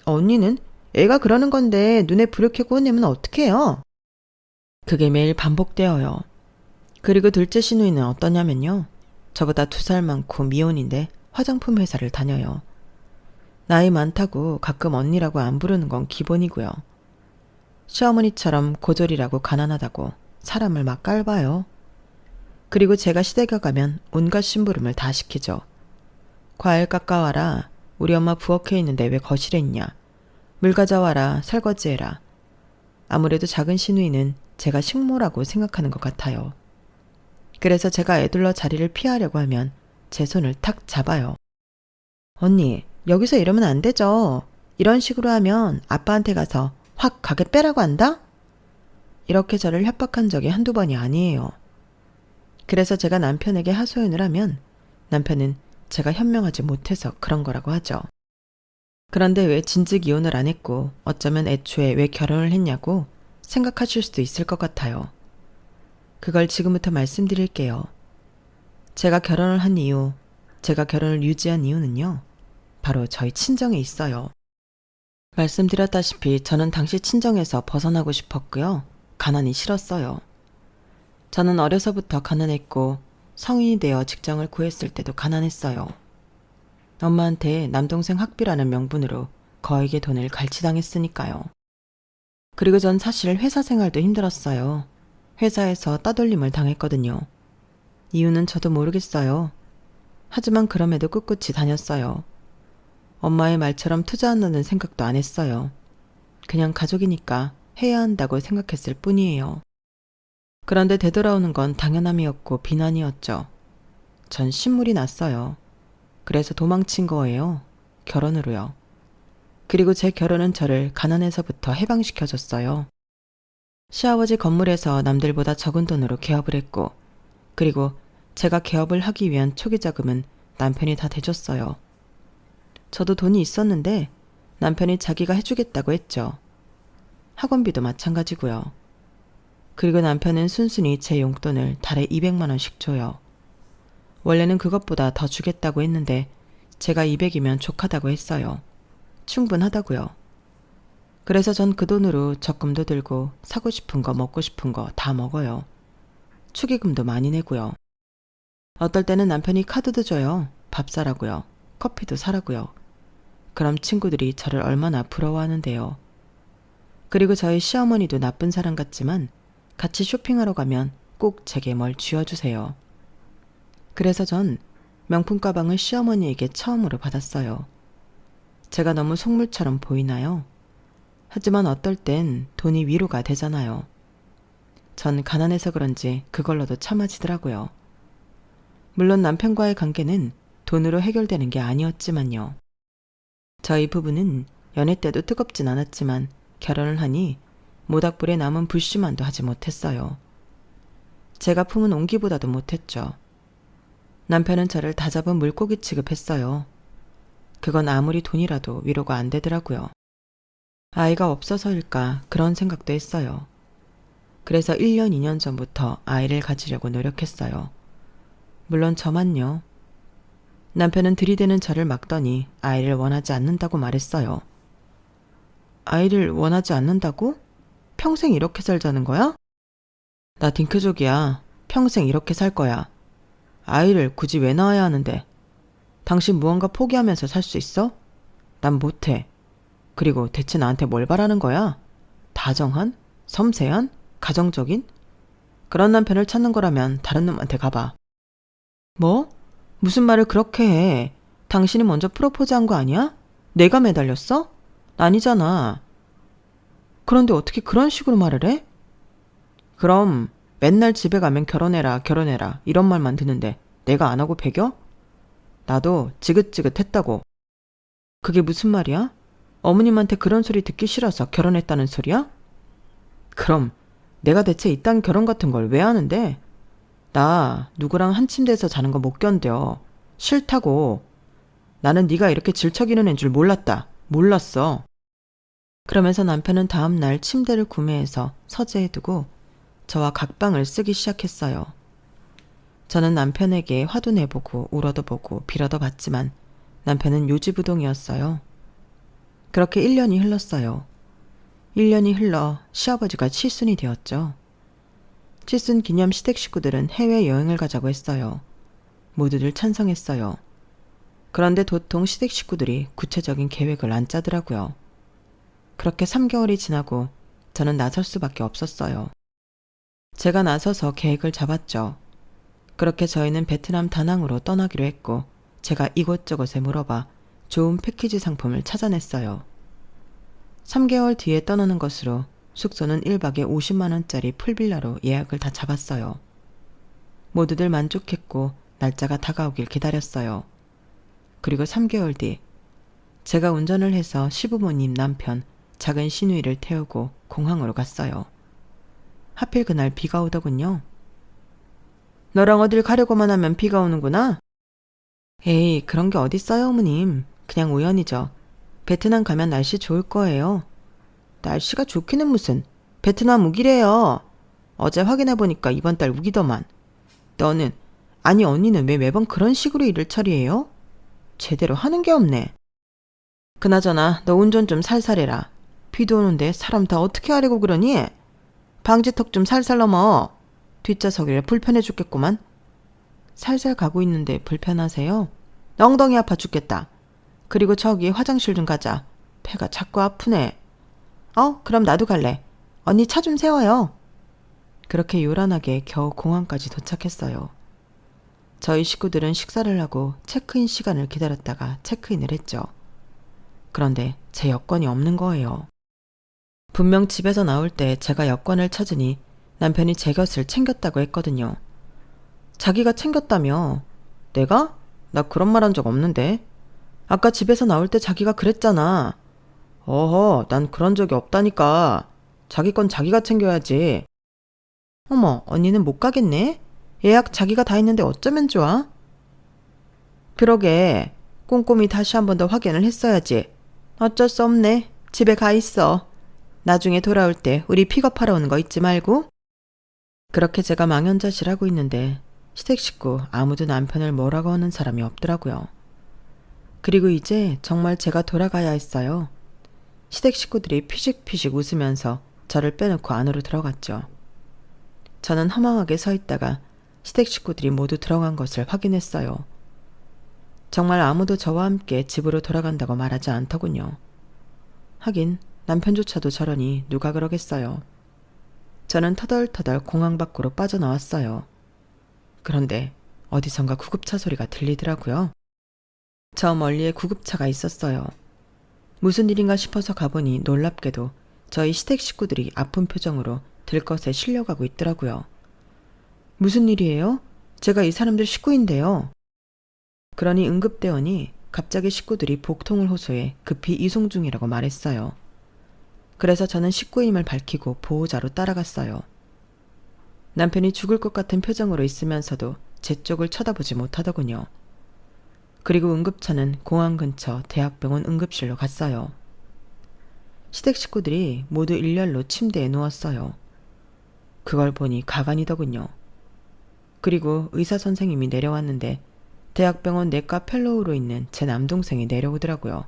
언니는 애가 그러는 건데 눈에 불을 켜고 혼내면 어떡해요? 그게 매일 반복되어요. 그리고 둘째 시누이는 어떠냐면요. 저보다 2살 많고 미혼인데 화장품 회사를 다녀요. 나이 많다고 가끔 언니라고 안 부르는 건 기본이고요. 시어머니처럼 고졸이라고 가난하다고 사람을 막 깔봐요. 그리고 제가 시댁에 가면 온갖 심부름을 다 시키죠. 과일 깎아와라. 우리 엄마 부엌에 있는데 왜 거실에 있냐. 물 가져와라. 설거지해라. 아무래도 작은 시누이는 제가 식모라고 생각하는 것 같아요. 그래서 제가 애둘러 자리를 피하려고 하면 제 손을 탁 잡아요. 언니, 여기서 이러면 안 되죠. 이런 식으로 하면 아빠한테 가서 확 가게 빼라고 한다? 이렇게 저를 협박한 적이 한두 번이 아니에요. 그래서 제가 남편에게 하소연을 하면 남편은 제가 현명하지 못해서 그런 거라고 하죠. 그런데 왜 진즉 이혼을 안 했고 어쩌면 애초에 왜 결혼을 했냐고 생각하실 수도 있을 것 같아요. 그걸 지금부터 말씀드릴게요. 제가 결혼을 한 이유, 제가 결혼을 유지한 이유는요. 바로 저희 친정에 있어요. 말씀드렸다시피 저는 당시 친정에서 벗어나고 싶었고요. 가난이 싫었어요. 저는 어려서부터 가난했고 성인이 되어 직장을 구했을 때도 가난했어요. 엄마한테 남동생 학비라는 명분으로 거액의 돈을 갈취당했으니까요. 그리고 전 사실 회사 생활도 힘들었어요. 회사에서 따돌림을 당했거든요. 이유는 저도 모르겠어요. 하지만 그럼에도 꿋꿋이 다녔어요. 엄마의 말처럼 투자한다는 생각도 안 했어요. 그냥 가족이니까 해야 한다고 생각했을 뿐이에요. 그런데 되돌아오는 건 당연함이었고 비난이었죠. 전 신물이 났어요. 그래서 도망친 거예요. 결혼으로요. 그리고 제 결혼은 저를 가난에서부터 해방시켜줬어요. 시아버지 건물에서 남들보다 적은 돈으로 개업을 했고, 그리고 제가 개업을 하기 위한 초기 자금은 남편이 다 대줬어요. 저도 돈이 있었는데 남편이 자기가 해주겠다고 했죠. 학원비도 마찬가지고요. 그리고 남편은 순순히 제 용돈을 달에 200만 원씩 줘요. 원래는 그것보다 더 주겠다고 했는데 제가 200이면 족하다고 했어요. 충분하다고요. 그래서 전 그 돈으로 적금도 들고 사고 싶은 거 먹고 싶은 거 다 먹어요. 축의금도 많이 내고요. 어떨 때는 남편이 카드도 줘요. 밥 사라고요. 커피도 사라고요. 그럼 친구들이 저를 얼마나 부러워하는데요. 그리고 저희 시어머니도 나쁜 사람 같지만 같이 쇼핑하러 가면 꼭 제게 뭘 쥐어주세요. 그래서 전 명품 가방을 시어머니에게 처음으로 받았어요. 제가 너무 속물처럼 보이나요? 하지만 어떨 땐 돈이 위로가 되잖아요. 전 가난해서 그런지 그걸로도 참아지더라고요. 물론 남편과의 관계는 돈으로 해결되는 게 아니었지만요. 저희 부부는 연애 때도 뜨겁진 않았지만 결혼을 하니 모닥불에 남은 불씨만도 하지 못했어요. 제가 품은 옹기보다도 못했죠. 남편은 저를 다잡은 물고기 취급했어요. 그건 아무리 돈이라도 위로가 안 되더라고요. 아이가 없어서일까 그런 생각도 했어요. 그래서 1년, 2년 전부터 아이를 가지려고 노력했어요. 물론 저만요. 남편은 들이대는 저를 막더니 아이를 원하지 않는다고 말했어요. 아이를 원하지 않는다고? 평생 이렇게 살자는 거야? 나 딩크족이야. 평생 이렇게 살 거야. 아이를 굳이 왜 낳아야 하는데? 당신 무언가 포기하면서 살 수 있어? 난 못해. 그리고 대체 나한테 뭘 바라는 거야? 다정한? 섬세한? 가정적인? 그런 남편을 찾는 거라면 다른 놈한테 가봐. 뭐? 무슨 말을 그렇게 해? 당신이 먼저 프로포즈한 거 아니야? 내가 매달렸어? 아니잖아. 그런데 어떻게 그런 식으로 말을 해? 그럼 맨날 집에 가면 결혼해라, 결혼해라 이런 말만 듣는데 내가 안 하고 배겨? 나도 지긋지긋했다고. 그게 무슨 말이야? 어머님한테 그런 소리 듣기 싫어서 결혼했다는 소리야? 그럼 내가 대체 이딴 결혼 같은 걸 왜 하는데? 나 누구랑 한 침대에서 자는 거 못 견뎌. 싫다고. 나는 네가 이렇게 질척이는 애인 줄 몰랐다. 몰랐어. 그러면서 남편은 다음 날 침대를 구매해서 서재에 두고 저와 각방을 쓰기 시작했어요. 저는 남편에게 화도 내보고 울어도 보고 빌어도 봤지만 남편은 요지부동이었어요. 그렇게 1년이 흘렀어요. 1년이 흘러 시아버지가 칠순이 되었죠. 칠순 기념 시댁 식구들은 해외여행을 가자고 했어요. 모두들 찬성했어요. 그런데 도통 시댁 식구들이 구체적인 계획을 안 짜더라고요. 그렇게 3개월이 지나고 저는 나설 수밖에 없었어요. 제가 나서서 계획을 잡았죠. 그렇게 저희는 베트남 다낭으로 떠나기로 했고 제가 이곳저곳에 물어봐 좋은 패키지 상품을 찾아냈어요. 3개월 뒤에 떠나는 것으로 숙소는 1박에 50만 원짜리 풀빌라로 예약을 다 잡았어요. 모두들 만족했고 날짜가 다가오길 기다렸어요. 그리고 3개월 뒤 제가 운전을 해서 시부모님 남편 작은 시누이를 태우고 공항으로 갔어요. 하필 그날 비가 오더군요. 너랑 어딜 가려고만 하면 비가 오는구나? 에이, 그런 게 어딨어요, 어머님. 그냥 우연이죠. 베트남 가면 날씨 좋을 거예요. 날씨가 좋기는 무슨. 베트남 우기래요. 어제 확인해보니까 이번 달 우기더만. 너는, 아니 언니는 왜 매번 그런 식으로 일을 처리해요? 제대로 하는 게 없네. 그나저나 너 운전 좀 살살해라. 비도 오는데 사람 다 어떻게 하려고 그러니? 방지턱 좀 살살 넘어. 뒷좌석이라 불편해 죽겠구만. 살살 가고 있는데 불편하세요? 엉덩이 아파 죽겠다. 그리고 저기 화장실 좀 가자. 배가 자꾸 아프네. 그럼 나도 갈래. 언니 차 좀 세워요. 그렇게 요란하게 겨우 공항까지 도착했어요. 저희 식구들은 식사를 하고 체크인 시간을 기다렸다가 체크인을 했죠. 그런데 제 여권이 없는 거예요. 분명 집에서 나올 때 제가 여권을 찾으니 남편이 제 것을 챙겼다고 했거든요. 자기가 챙겼다며? 내가? 나 그런 말 한 적 없는데. 아까 집에서 나올 때 자기가 그랬잖아. 어허, 난 그런 적이 없다니까. 자기 건 자기가 챙겨야지. 어머, 언니는 못 가겠네? 예약 자기가 다 했는데 어쩌면 좋아? 그러게, 꼼꼼히 다시 한 번 더 확인을 했어야지. 어쩔 수 없네. 집에 가 있어. 나중에 돌아올 때 우리 픽업하러 오는 거 잊지 말고. 그렇게 제가 망연자실하고 있는데 시댁 식구 아무도 남편을 뭐라고 하는 사람이 없더라고요. 그리고 이제 정말 제가 돌아가야 했어요. 시댁 식구들이 피식피식 웃으면서 저를 빼놓고 안으로 들어갔죠. 저는 허망하게 서 있다가 시댁 식구들이 모두 들어간 것을 확인했어요. 정말 아무도 저와 함께 집으로 돌아간다고 말하지 않더군요. 하긴 남편조차도 저러니 누가 그러겠어요. 저는 터덜터덜 공항 밖으로 빠져나왔어요. 그런데 어디선가 구급차 소리가 들리더라고요. 저 멀리에 구급차가 있었어요. 무슨 일인가 싶어서 가보니 놀랍게도 저희 시댁 식구들이 아픈 표정으로 들것에 실려가고 있더라고요. 무슨 일이에요? 제가 이 사람들 식구인데요. 그러니 응급대원이 갑자기 식구들이 복통을 호소해 급히 이송 중이라고 말했어요. 그래서 저는 식구임을 밝히고 보호자로 따라갔어요. 남편이 죽을 것 같은 표정으로 있으면서도 제 쪽을 쳐다보지 못하더군요. 그리고 응급차는 공항 근처 대학병원 응급실로 갔어요. 시댁 식구들이 모두 일렬로 침대에 누웠어요. 그걸 보니 가관이더군요. 그리고 의사 선생님이 내려왔는데 대학병원 내과 펠로우로 있는 제 남동생이 내려오더라고요.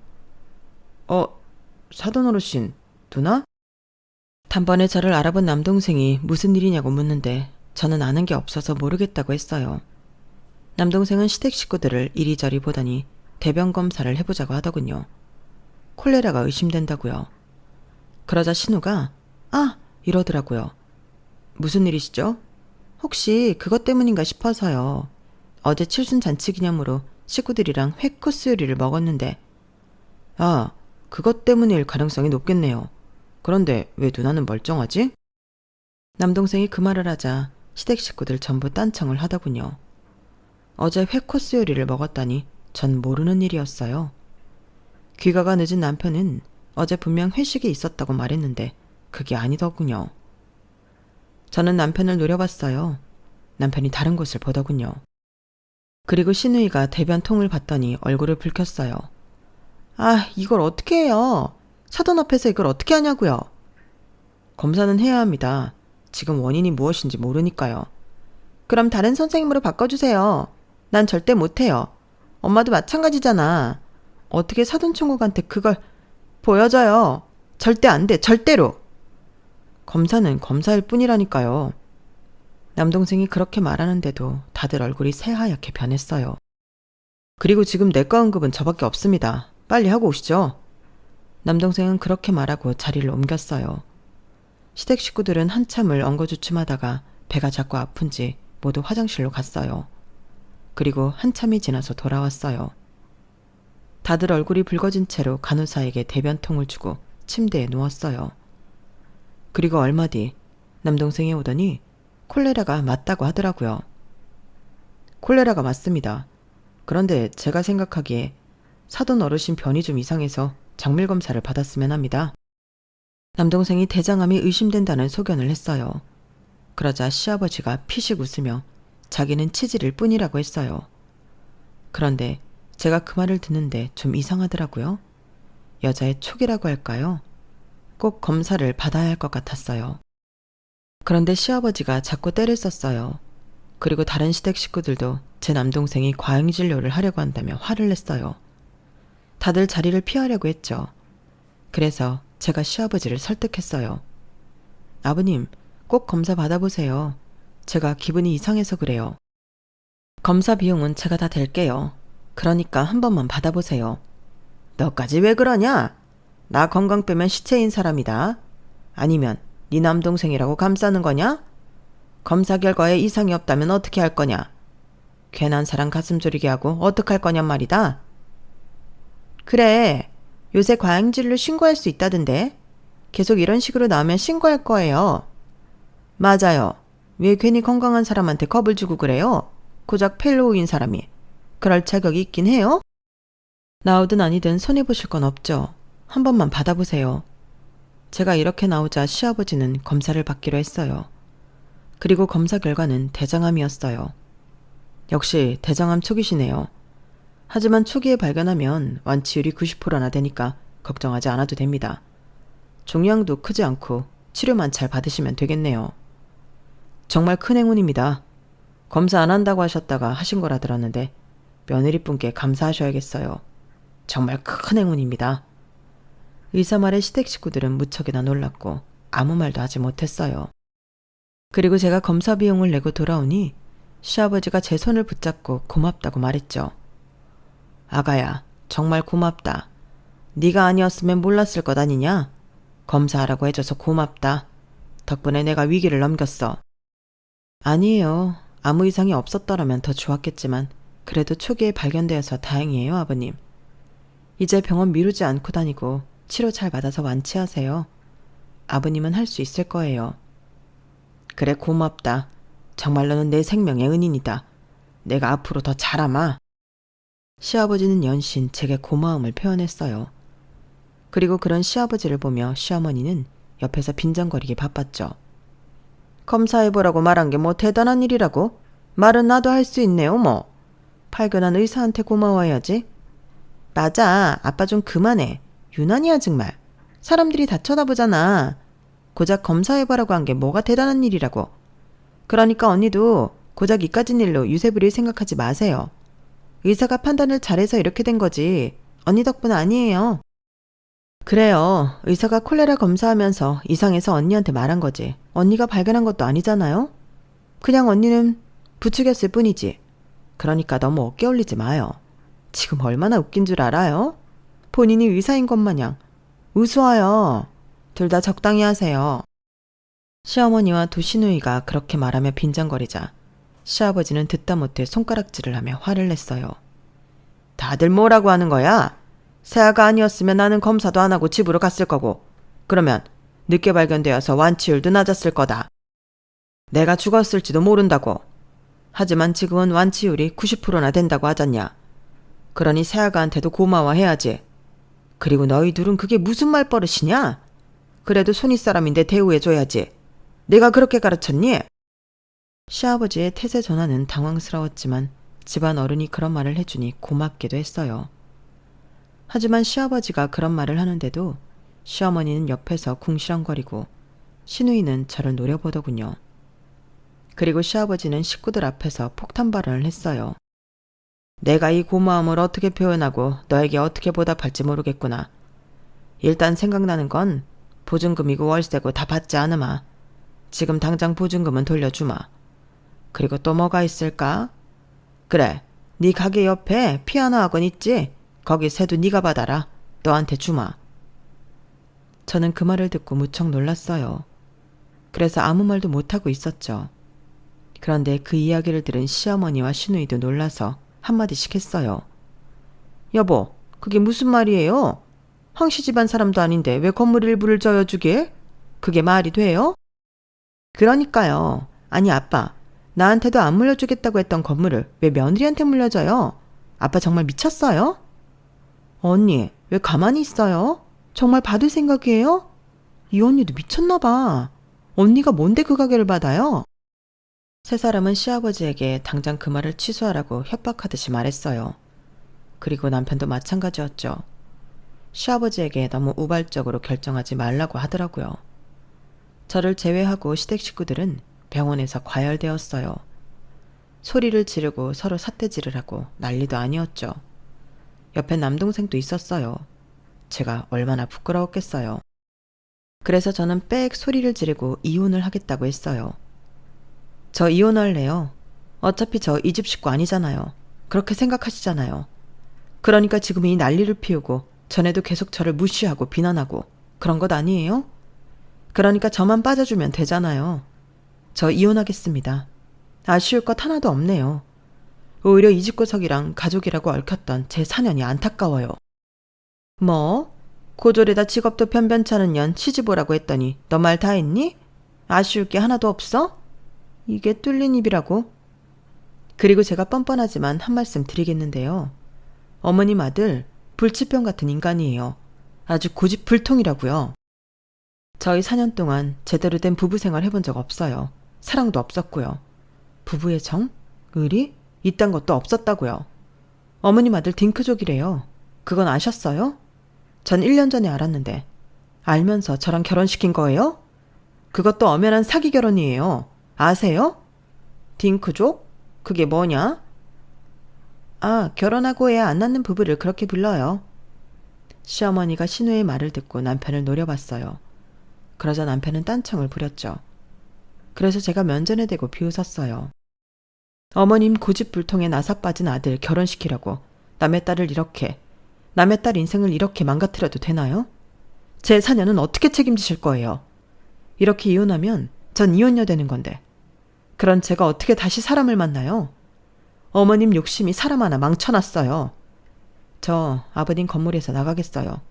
사돈 어르신, 누나? 단번에 저를 알아본 남동생이 무슨 일이냐고 묻는데 저는 아는 게 없어서 모르겠다고 했어요. 남동생은 시댁 식구들을 이리저리 보더니 대변 검사를 해보자고 하더군요. 콜레라가 의심된다고요. 그러자 신우가 이러더라고요. 무슨 일이시죠? 혹시 그것 때문인가 싶어서요. 어제 칠순잔치 기념으로 식구들이랑 회 코스 요리를 먹었는데 그것 때문일 가능성이 높겠네요. 그런데 왜 누나는 멀쩡하지? 남동생이 그 말을 하자 시댁 식구들 전부 딴청을 하더군요. 어제 회 코스 요리를 먹었다니 전 모르는 일이었어요. 귀가가 늦은 남편은 어제 분명 회식이 있었다고 말했는데 그게 아니더군요. 저는 남편을 노려봤어요. 남편이 다른 곳을 보더군요. 그리고 신우이가 대변통을 봤더니 얼굴을 붉혔어요. 이걸 어떻게 해요? 사돈 앞에서 이걸 어떻게 하냐고요? 검사는 해야 합니다. 지금 원인이 무엇인지 모르니까요. 그럼 다른 선생님으로 바꿔주세요. 난 절대 못해요. 엄마도 마찬가지잖아. 어떻게 사돈 총각한테 그걸 보여줘요. 절대 안 돼. 절대로. 검사는 검사일 뿐이라니까요. 남동생이 그렇게 말하는데도 다들 얼굴이 새하얗게 변했어요. 그리고 지금 내과 응급은 저밖에 없습니다. 빨리 하고 오시죠. 남동생은 그렇게 말하고 자리를 옮겼어요. 시댁 식구들은 한참을 엉거주춤하다가 배가 자꾸 아픈지 모두 화장실로 갔어요. 그리고 한참이 지나서 돌아왔어요. 다들 얼굴이 붉어진 채로 간호사에게 대변통을 주고 침대에 누웠어요. 그리고 얼마 뒤 남동생이 오더니 콜레라가 맞다고 하더라고요. 콜레라가 맞습니다. 그런데 제가 생각하기에 사돈 어르신 변이 좀 이상해서 정밀 검사를 받았으면 합니다. 남동생이 대장암이 의심된다는 소견을 했어요. 그러자 시아버지가 피식 웃으며 자기는 치질일 뿐이라고 했어요. 그런데 제가 그 말을 듣는데 좀 이상하더라고요. 여자의 촉이라고 할까요? 꼭 검사를 받아야 할 것 같았어요. 그런데 시아버지가 자꾸 떼를 썼어요. 그리고 다른 시댁 식구들도 제 남동생이 과잉진료를 하려고 한다며 화를 냈어요. 다들 자리를 피하려고 했죠. 그래서 제가 시아버지를 설득했어요. 아버님, 꼭 검사 받아보세요. 제가 기분이 이상해서 그래요. 검사 비용은 제가 다 댈게요. 그러니까 한 번만 받아보세요. 너까지 왜 그러냐? 나 건강 빼면 시체인 사람이다. 아니면 네 남동생이라고 감싸는 거냐? 검사 결과에 이상이 없다면 어떻게 할 거냐? 괜한 사람 가슴 졸이게 하고 어떡할 거냔 말이다. 그래, 요새 과잉진료 신고할 수 있다던데. 계속 이런 식으로 나오면 신고할 거예요. 맞아요. 왜 괜히 건강한 사람한테 겁을 주고 그래요? 고작 펠로우인 사람이. 그럴 자격이 있긴 해요? 나오든 아니든 손해보실 건 없죠. 한 번만 받아보세요. 제가 이렇게 나오자 시아버지는 검사를 받기로 했어요. 그리고 검사 결과는 대장암이었어요. 역시 대장암 초기시네요. 하지만 초기에 발견하면 완치율이 90%나 되니까 걱정하지 않아도 됩니다. 종양도 크지 않고 치료만 잘 받으시면 되겠네요. 정말 큰 행운입니다. 검사 안 한다고 하셨다가 하신 거라 들었는데 며느리분께 감사하셔야겠어요. 정말 큰 행운입니다. 의사 말에 시댁 식구들은 무척이나 놀랐고 아무 말도 하지 못했어요. 그리고 제가 검사 비용을 내고 돌아오니 시아버지가 제 손을 붙잡고 고맙다고 말했죠. 아가야, 정말 고맙다. 네가 아니었으면 몰랐을 것 아니냐? 검사하라고 해줘서 고맙다. 덕분에 내가 위기를 넘겼어. 아니에요. 아무 이상이 없었더라면 더 좋았겠지만 그래도 초기에 발견되어서 다행이에요, 아버님. 이제 병원 미루지 않고 다니고 치료 잘 받아서 완치하세요. 아버님은 할 수 있을 거예요. 그래, 고맙다. 정말로는 내 생명의 은인이다. 내가 앞으로 더 잘하마. 시아버지는 연신 제게 고마움을 표현했어요. 그리고 그런 시아버지를 보며 시어머니는 옆에서 빈정거리기 바빴죠. 검사해보라고 말한 게 뭐 대단한 일이라고? 말은 나도 할 수 있네요, 뭐. 발견한 의사한테 고마워해야지. 맞아, 아빠 좀 그만해. 유난이야 정말. 사람들이 다 쳐다보잖아. 고작 검사해보라고 한 게 뭐가 대단한 일이라고. 그러니까 언니도 고작 이까진 일로 유세 부릴 생각하지 마세요. 의사가 판단을 잘해서 이렇게 된 거지. 언니 덕분 아니에요. 그래요. 의사가 콜레라 검사하면서 이상해서 언니한테 말한 거지. 언니가 발견한 것도 아니잖아요. 그냥 언니는 부추겼을 뿐이지. 그러니까 너무 어깨 올리지 마요. 지금 얼마나 웃긴 줄 알아요? 본인이 의사인 것 마냥. 우스워요. 둘 다 적당히 하세요. 시어머니와 두 시누이가 그렇게 말하며 빈정거리자 시아버지는 듣다 못해 손가락질을 하며 화를 냈어요. 다들 뭐라고 하는 거야? 새아가 아니었으면 나는 검사도 안 하고 집으로 갔을 거고 그러면 늦게 발견되어서 완치율도 낮았을 거다. 내가 죽었을지도 모른다고. 하지만 지금은 완치율이 90%나 된다고 하잖냐. 그러니 새아가한테도 고마워해야지. 그리고 너희 둘은 그게 무슨 말버릇이냐? 그래도 손윗사람인데 대우해줘야지. 내가 그렇게 가르쳤니? 시아버지의 태세 전환은 당황스러웠지만 집안 어른이 그런 말을 해주니 고맙기도 했어요. 하지만 시아버지가 그런 말을 하는데도 시어머니는 옆에서 궁시렁거리고 시누이는 저를 노려보더군요. 그리고 시아버지는 식구들 앞에서 폭탄 발언을 했어요. 내가 이 고마움을 어떻게 표현하고 너에게 어떻게 보답할지 모르겠구나. 일단 생각나는 건 보증금이고 월세고 다 받지 않으마. 지금 당장 보증금은 돌려주마. 그리고 또 뭐가 있을까? 그래, 네 가게 옆에 피아노 학원 있지? 거기 세도 네가 받아라. 너한테 주마. 저는 그 말을 듣고 무척 놀랐어요. 그래서 아무 말도 못하고 있었죠. 그런데 그 이야기를 들은 시어머니와 시누이도 놀라서 한마디씩 했어요. 여보, 그게 무슨 말이에요? 황씨 집안 사람도 아닌데 왜 건물 일부를 저여주게? 그게 말이 돼요? 그러니까요. 아니 아빠, 나한테도 안 물려주겠다고 했던 건물을 왜 며느리한테 물려줘요? 아빠 정말 미쳤어요? 언니, 왜 가만히 있어요? 정말 받을 생각이에요? 이 언니도 미쳤나 봐. 언니가 뭔데 그 가게를 받아요? 세 사람은 시아버지에게 당장 그 말을 취소하라고 협박하듯이 말했어요. 그리고 남편도 마찬가지였죠. 시아버지에게 너무 우발적으로 결정하지 말라고 하더라고요. 저를 제외하고 시댁 식구들은 병원에서 과열되었어요. 소리를 지르고 서로 삿대질을 하고 난리도 아니었죠. 옆에 남동생도 있었어요. 제가 얼마나 부끄러웠겠어요. 그래서 저는 빽 소리를 지르고 이혼을 하겠다고 했어요. 저 이혼할래요. 어차피 저 이 집 식구 아니잖아요. 그렇게 생각하시잖아요. 그러니까 지금 이 난리를 피우고 전에도 계속 저를 무시하고 비난하고 그런 것 아니에요? 그러니까 저만 빠져주면 되잖아요. 저 이혼하겠습니다. 아쉬울 것 하나도 없네요. 오히려 이 집구석이랑 가족이라고 얽혔던 제 사년이 안타까워요. 뭐? 고졸에다 직업도 변변찮은 년 시집오라고 했더니 너 말 다 했니? 아쉬울 게 하나도 없어? 이게 뚫린 입이라고? 그리고 제가 뻔뻔하지만 한 말씀 드리겠는데요. 어머님 아들 불치병 같은 인간이에요. 아주 고집불통이라고요. 저희 4년 동안 제대로 된 부부 생활 해본 적 없어요. 사랑도 없었고요. 부부의 정? 의리? 이딴 것도 없었다고요. 어머님 아들 딩크족이래요. 그건 아셨어요? 전 1년 전에 알았는데 알면서 저랑 결혼시킨 거예요? 그것도 엄연한 사기 결혼이에요. 아세요? 딩크족? 그게 뭐냐? 아, 결혼하고 애 안 낳는 부부를 그렇게 불러요. 시어머니가 신우의 말을 듣고 남편을 노려봤어요. 그러자 남편은 딴청을 부렸죠. 그래서 제가 면전에 대고 비웃었어요. 어머님 고집불통에 나사 빠진 아들 결혼시키려고 남의 딸을 이렇게, 남의 딸 인생을 이렇게 망가뜨려도 되나요? 제 사녀는 어떻게 책임지실 거예요? 이렇게 이혼하면 전 이혼녀 되는 건데. 그런 제가 어떻게 다시 사람을 만나요? 어머님 욕심이 사람 하나 망쳐놨어요. 저 아버님 건물에서 나가겠어요.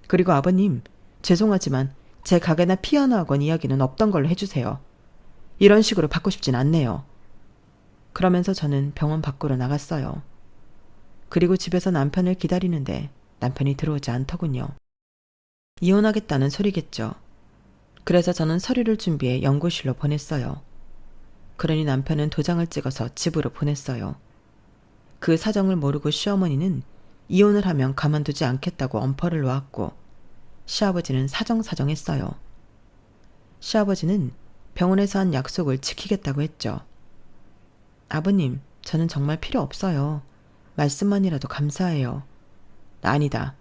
그리고 아버님, 죄송하지만 제 가게나 피아노 학원 이야기는 없던 걸로 해주세요. 이런 식으로 받고 싶진 않네요. 그러면서 저는 병원 밖으로 나갔어요. 그리고 집에서 남편을 기다리는데 남편이 들어오지 않더군요. 이혼하겠다는 소리겠죠. 그래서 저는 서류를 준비해 연구실로 보냈어요. 그러니 남편은 도장을 찍어서 집으로 보냈어요. 그 사정을 모르고 시어머니는 이혼을 하면 가만두지 않겠다고 엄포를 놓았고 시아버지는 사정사정했어요. 시아버지는 병원에서 한 약속을 지키겠다고 했죠. 아버님, 저는 정말 필요 없어요. 말씀만이라도 감사해요. 아니다.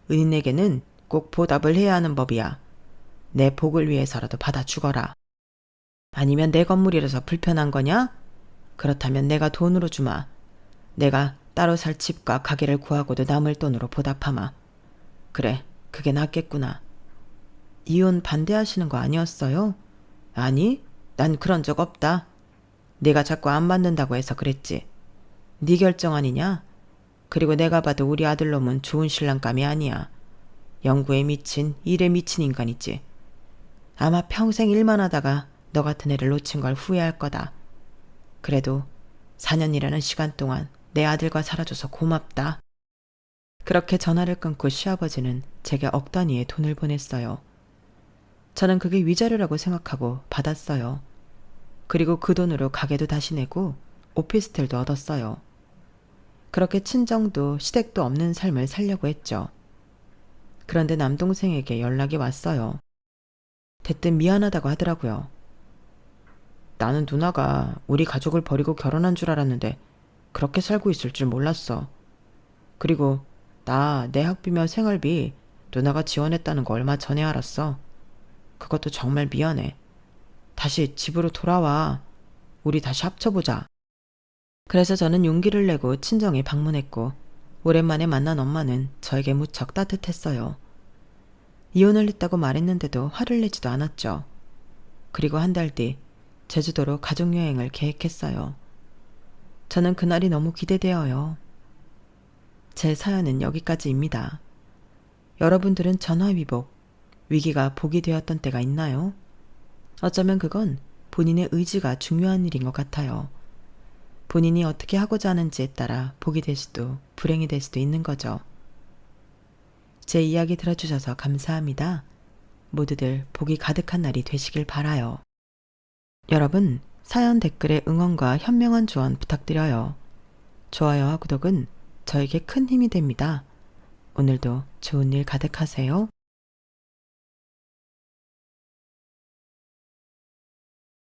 은인에게는 꼭 보답을 해야 하는 법이야. 내 복을 위해서라도 받아 죽어라. 아니면 내 건물이라서 불편한 거냐? 그렇다면 내가 돈으로 주마. 내가 따로 살 집과 가게를 구하고도 남을 돈으로 보답하마. 그래, 그게 낫겠구나. 이혼 반대하시는 거 아니었어요? 아니, 난 그런 적 없다. 네가 자꾸 안 맞는다고 해서 그랬지. 네 결정 아니냐? 그리고 내가 봐도 우리 아들놈은 좋은 신랑감이 아니야. 연구에 미친, 일에 미친 인간이지. 아마 평생 일만 하다가 너 같은 애를 놓친 걸 후회할 거다. 그래도 4년이라는 시간 동안 내 아들과 살아줘서 고맙다. 그렇게 전화를 끊고 시아버지는 제게 억 단위의 돈을 보냈어요. 저는 그게 위자료라고 생각하고 받았어요. 그리고 그 돈으로 가게도 다시 내고 오피스텔도 얻었어요. 그렇게 친정도 시댁도 없는 삶을 살려고 했죠. 그런데 남동생에게 연락이 왔어요. 대뜸 미안하다고 하더라고요. 나는 누나가 우리 가족을 버리고 결혼한 줄 알았는데 그렇게 살고 있을 줄 몰랐어. 그리고 나 내 학비며 생활비 누나가 지원했다는 거 얼마 전에 알았어. 그것도 정말 미안해. 다시 집으로 돌아와. 우리 다시 합쳐보자. 그래서 저는 용기를 내고 친정에 방문했고 오랜만에 만난 엄마는 저에게 무척 따뜻했어요. 이혼을 했다고 말했는데도 화를 내지도 않았죠. 그리고 한 달 뒤 제주도로 가족여행을 계획했어요. 저는 그날이 너무 기대되어요. 제 사연은 여기까지입니다. 여러분들은 전화위복, 위기가 복이 되었던 때가 있나요? 어쩌면 그건 본인의 의지가 중요한 일인 것 같아요. 본인이 어떻게 하고자 하는지에 따라 복이 될 수도 불행이 될 수도 있는 거죠. 제 이야기 들어주셔서 감사합니다. 모두들 복이 가득한 날이 되시길 바라요. 여러분, 사연 댓글에 응원과 현명한 조언 부탁드려요. 좋아요와 구독은 저에게 큰 힘이 됩니다. 오늘도 좋은 일 가득하세요.